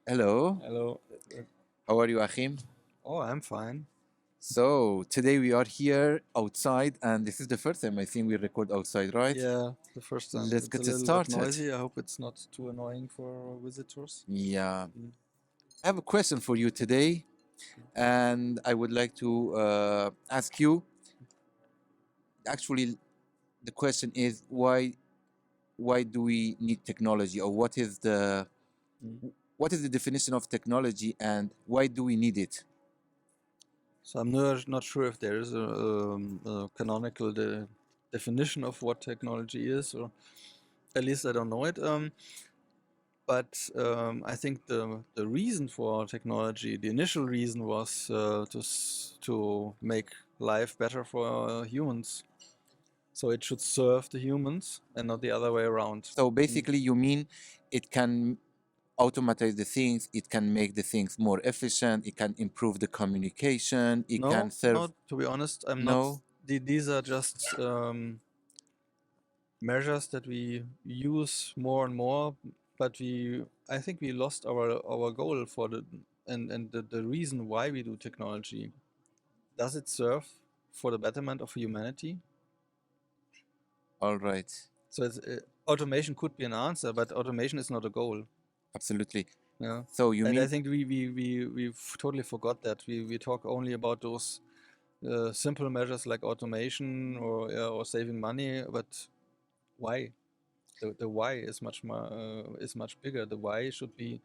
Hello, Hello. how are you, Achim? Oh, I'm fine. So, today we are here outside, and this is the first time I think we record outside, right? Yeah, the first time. Let's It's a get it little bit started. noisy. I hope it's not too annoying for visitors. Yeah, Mm. I have a question for you today, and I would like to ask you. Actually, the question is why do we need technology, or Mm. what is the definition of technology, and why do we need it? So I'm not sure if there is a canonical definition of what technology is, or at least I don't know it. But I think the reason for technology, the initial reason was to make life better for humans. So it should serve the humans and not the other way around. So Mm. basically, you mean it can automatize the things, it can make the things more efficient, it can improve the communication, it can No, serve. no, to be honest, I'm not. No, These are just measures that we use more and more, but I think we lost our goal for the reason why we do technology. Does it serve for the betterment of humanity? all right, So automation could be an answer, but automation is not a goal. absolutely. Yeah, So you and I mean, think we've totally forgot that we talk only about those simple measures like automation or saving money, but why? The why is is much bigger. The why should be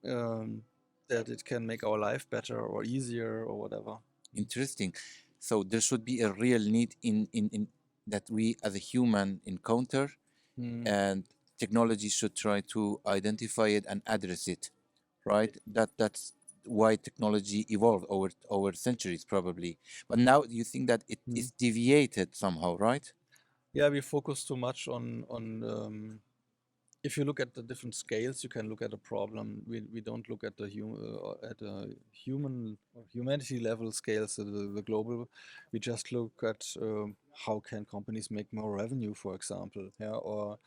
um, that it can make our life better or easier or whatever. interesting. So there should be a real need in that we as a human encounter, Mm. and technology should try to identify it and address it, right? That's why technology evolved over centuries probably. But now you think that it Mm. is deviated somehow, right? Yeah, we focus too much on if you look at the different scales, you can look at a problem. We don't look at at a human or humanity level scales, so the global. We just look at how can companies make more revenue, for example, yeah, or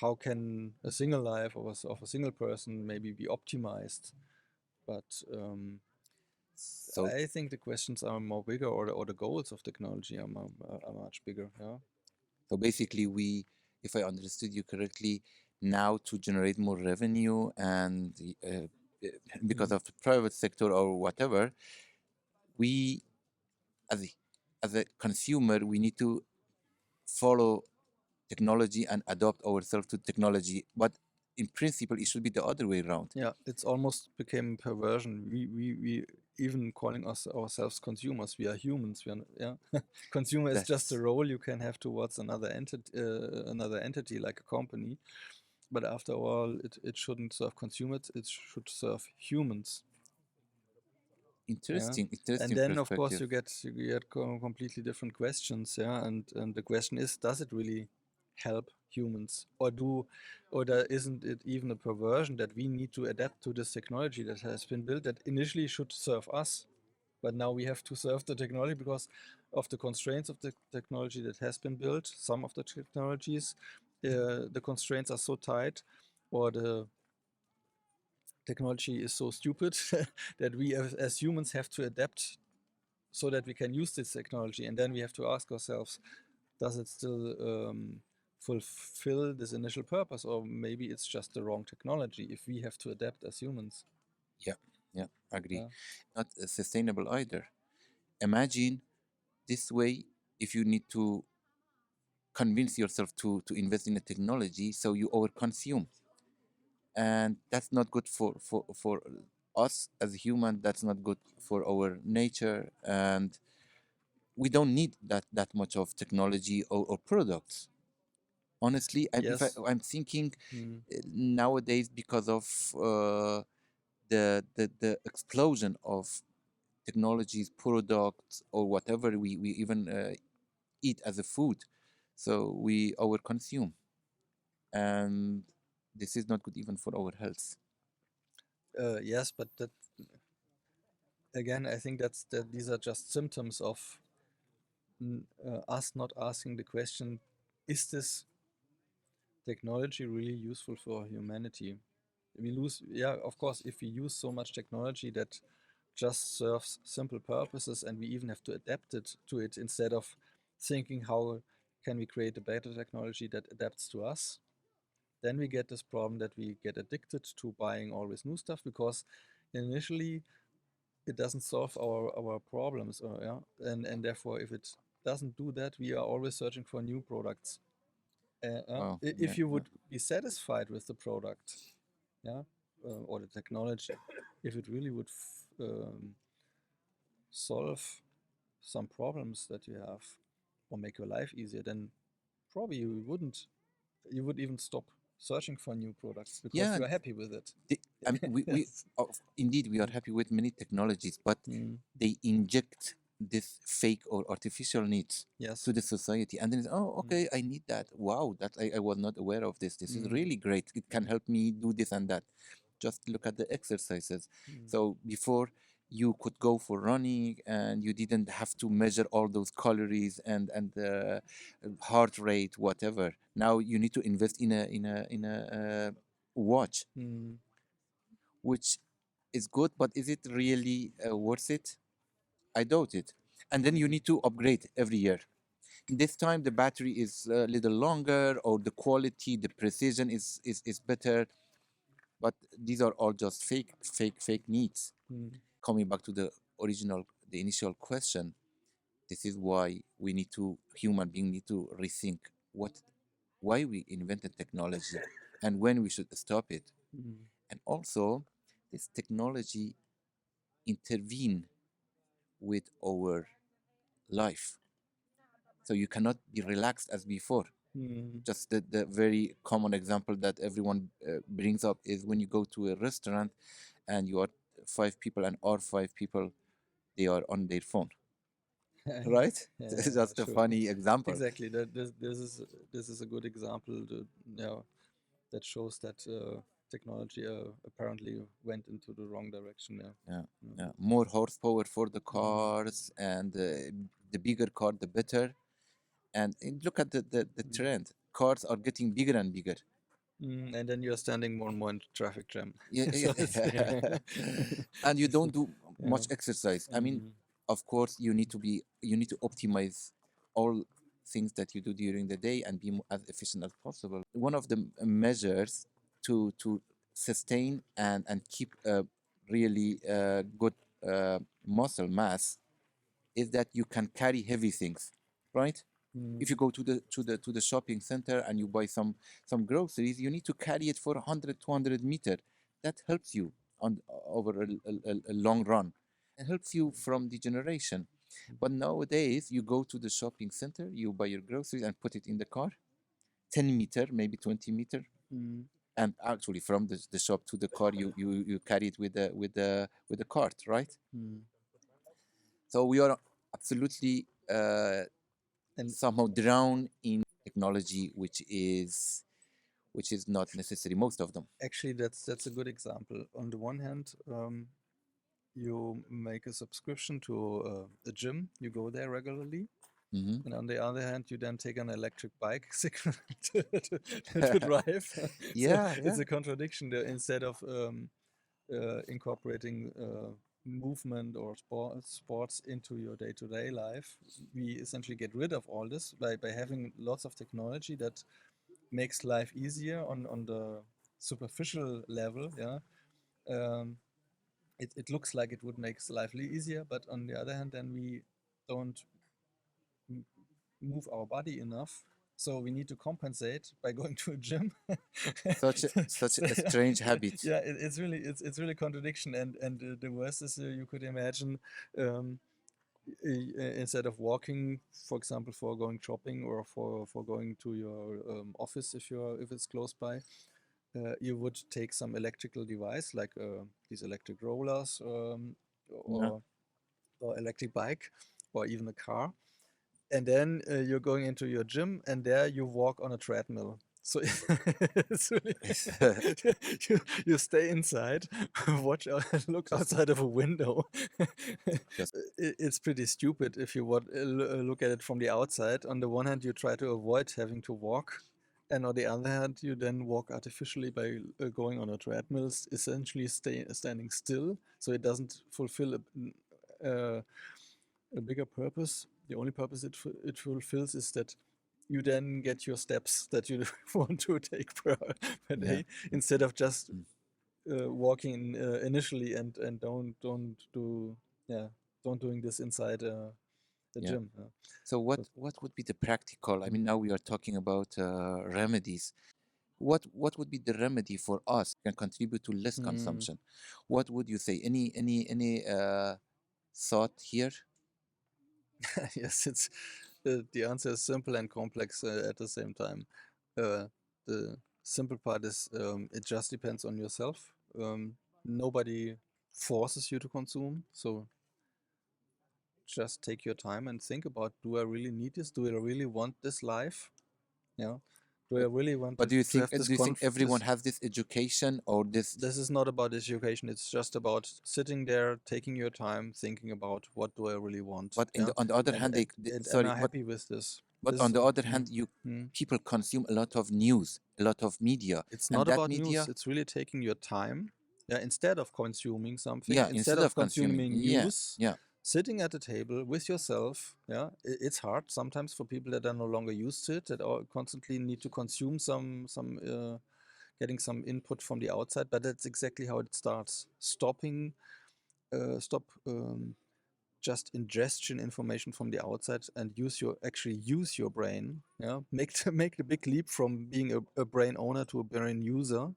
how can a single life of a single person maybe be optimized. But So I think the questions are more bigger, or the goals of technology are much bigger. Yeah. So basically, if I understood you correctly, now to generate more revenue and because Mm. of the private sector or whatever, we as a consumer, we need to follow technology and adopt ourselves to technology. But in principle, it should be the other way around. Yeah, it's almost became perversion. We even calling us ourselves consumers. We are humans. We are yeah. Consumer is just a That's role you can have towards another entity like a company. But after all, it shouldn't serve consumers. It should serve humans. Yeah, interesting, and interesting then of course perspective. you get completely different questions. Yeah, and the question is, does it really help humans, or there isn't it even a perversion that we need to adapt to this technology that has been built that initially should serve us, but now we have to serve the technology because of the constraints of the technology that has been built. Some of the technologies, the constraints are so tight, or the technology is so stupid that we as humans have to adapt so that we can use this technology. And then we have to ask ourselves, does it still fulfill this initial purpose, or maybe it's just the wrong technology if we have to adapt as humans? Yeah, yeah, agree. Yeah. Not sustainable either. Imagine this way, if you need to convince yourself to invest in a technology, so you overconsume, and that's not good for us as a human. That's not good for our nature, and we don't need that much of technology or products. Honestly, Yes. I'm thinking Mm. nowadays, because of the explosion of technologies, products, or whatever we even eat as a food, so we overconsume, and this is not good even for our health. Yes, but that again, I think that these are just symptoms of us not asking the question: is this technology really useful for humanity? we lose. Yeah, of course, if we use so much technology that just serves simple purposes, and we even have to adapt it to it instead of thinking how can we create a better technology that adapts to us, then we get this problem that we get addicted to buying always new stuff, because initially it doesn't solve our problems, or, yeah, and therefore if it doesn't do that, we are always searching for new products. Oh, yeah, If you yeah. would be satisfied with the product, yeah, or the technology, if it really would solve some problems that you have or make your life easier, then probably you would even stop searching for new products because Yeah, you are happy with it. the, I mean, Yes. indeed we are happy with many technologies, but Mm. they inject this fake or artificial needs Yes. to the society, and then it's, oh, Mm. okay, I need that. Wow, that I was not aware of this. This is Mm. really great. It can help me do this and that. Just look at the exercises. Mm. So before you could go for running and you didn't have to measure all those calories and heart rate, whatever. Now you need to invest in a watch, Mm. which is good, but is it really worth it? I doubt it. And then you need to upgrade every year. This time the battery is a little longer, or the quality, the precision is better. But these are all just fake needs. Mm. Coming back to the initial question, this is why human being need to rethink what, why we invented technology, and when we should stop it. Mm. And also, this technology intervene with our life, so you cannot be relaxed as before. Mm. Just the very common example that everyone brings up is when you go to a restaurant and you are five people, and all five people, they are on their phone, right? This is Yeah, just a sure. funny example. Exactly. This is a good example yeah, that shows that technology apparently went into the wrong direction. Yeah. Yeah, Mm. yeah. More horsepower for the Mm. cars, and the bigger car, the better. And look at the Mm. trend. Cars are getting bigger and bigger. Mm. And then you're standing more and more in traffic jam. Yeah, So it's yeah. and you don't do Yeah. much exercise. I mean, Mm. of course, you need to optimize all things that you do during the day and be as efficient as possible. One of the measures to sustain and keep a really good muscle mass is that you can carry heavy things, right? If you Mm. go to the shopping center and you buy some groceries, you need to carry it for 100 200 meter. That helps you on over a long run, and helps you from degeneration. But nowadays you go to the shopping center, you buy your groceries and put it in the car, 10 meter, maybe 20 meter, Mm. and actually from the shop to the car, you carry it with the cart, right? Mm. So we are absolutely And somehow drown in technology, which is not necessary, most of them. actually, that's a good example. On the one hand, you make a subscription to a gym. You go there regularly. Hmm. And on the other hand, you then take an electric bike to drive. So Yeah, it's yeah. a contradiction there. Instead of incorporating movement or sports into your day-to-day life, we essentially get rid of all this by having lots of technology that makes life easier on the superficial level. Yeah, um, it looks like it would make life easier, but on the other hand, then we don't m- move our body enough. So we need to compensate by going to a gym. Such So a strange habit. yeah, it's really contradiction. And the worst is you could imagine um, instead of walking, for example, for going shopping or for going to your office if it's close by, you would take some electrical device like these electric rollers Yeah. or electric bike or even a car, and then you're going into your gym and there you walk on a treadmill. So it's really you stay inside, watch out, look just outside of a window. just It's pretty stupid if you look at it from the outside. On the one hand, you try to avoid having to walk, And on the other hand, you then walk artificially by going on a treadmill, essentially standing still, so it doesn't fulfill a bigger purpose. The only purpose it fulfills is that you then get your steps that you want to take per Yeah. day, instead of just Mm. walking initially and don't do yeah don't doing this inside the Yeah. gym. So what would be the practical? I mean, now we are talking about remedies. What would be the remedy for us can contribute to less Mm. consumption? What would you say? Any thought here? Yes, it's the answer is simple and complex at the same time. The simple part is it just depends on yourself. Nobody forces you to consume, so just take your time and think about: do I really need this? Do I really want this life? Yeah. Do I But really want but to have this do you think everyone this? has this education or this? This is not about education. It's just about sitting there, taking your time, thinking about what do I really want. But Yeah. on the other And hand, am sorry, I happy with this? but This on is the other mm, hand, you mm. people consume a lot of news, a lot of media, It's and not that about news. media, It's really taking your time. Yeah. Instead of consuming something, yeah, instead instead of of consuming, consuming yeah, news, yeah, sitting at a table with yourself. Yeah. It's hard sometimes for people that are no longer used to it, that are constantly need to consume some getting some input from the outside. But that's exactly how it starts. Stop just ingestion information from the outside and use your brain. Yeah, make the big leap from being a brain owner to a brain user.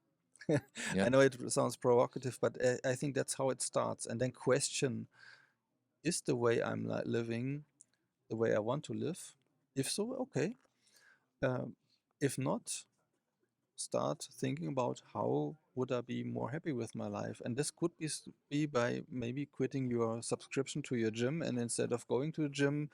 yeah. I know it sounds provocative, but I think that's how it starts. And then question: is the way I'm living the way I want to live? If so, okay. Um, if not, start thinking about how would I be more happy with my life. And this could be by maybe quitting your subscription to your gym, and instead of going to the gym,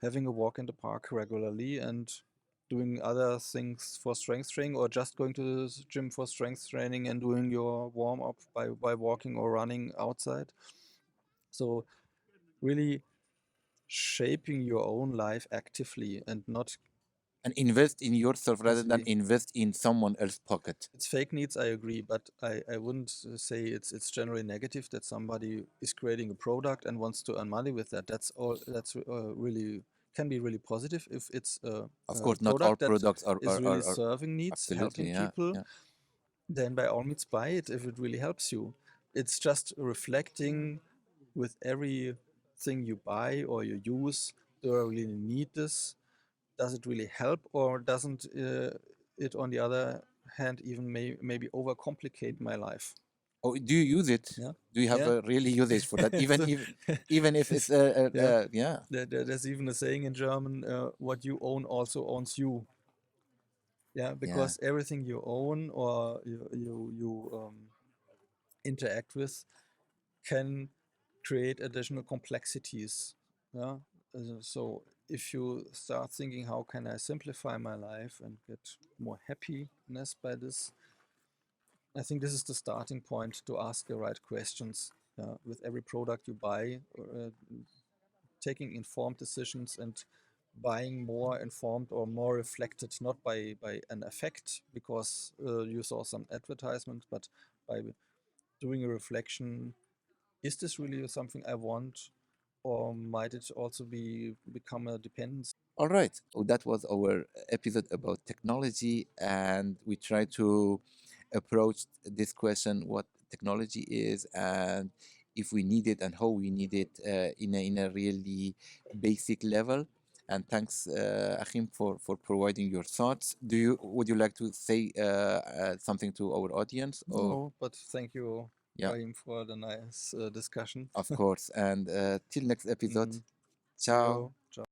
having a walk in the park regularly and doing other things for strength training, or just going to the gym for strength training and doing your warm up by walking or running outside. So really shaping your own life actively and not And invest in yourself rather than passively. invest in someone else's pocket. It's fake needs, I agree, but I wouldn't say it's generally negative that somebody is creating a product and wants to earn money with that. That's all. That's really can be really positive if it's Of a course, not all product that products is really are serving needs, absolutely, helping yeah, people. yeah. Then by all means buy it if it really helps you. It's just reflecting with everything you buy or you use. Do I really need this? Does it really help, or doesn't it on the other hand even maybe overcomplicate my life? Oh, do you use it? Yeah. Do you have Yeah. a really usage for that? So, Even if it's it's- yeah, yeah, there's even a saying in German, what you own also owns you. Yeah, yeah. because everything you own or you interact with can create additional complexities. Yeah. So if you start thinking, how can I simplify my life and get more happiness by this, I think this is the starting point to ask the right questions. With every product you buy, taking informed decisions and buying more informed or more reflected, not by an effect because you saw some advertisement, but by doing a reflection: is this really something I want, or might it also become a dependency? All right. So that was our episode about technology, and we try to approach this question: what technology is, and if we need it, and how we need it in a really basic level. And thanks, Achim, for providing your thoughts. Would you like to say something to our audience, or No, but thank you, yeah, Raim, for the nice discussion. of course. And till next episode. Mm, see Ciao. you.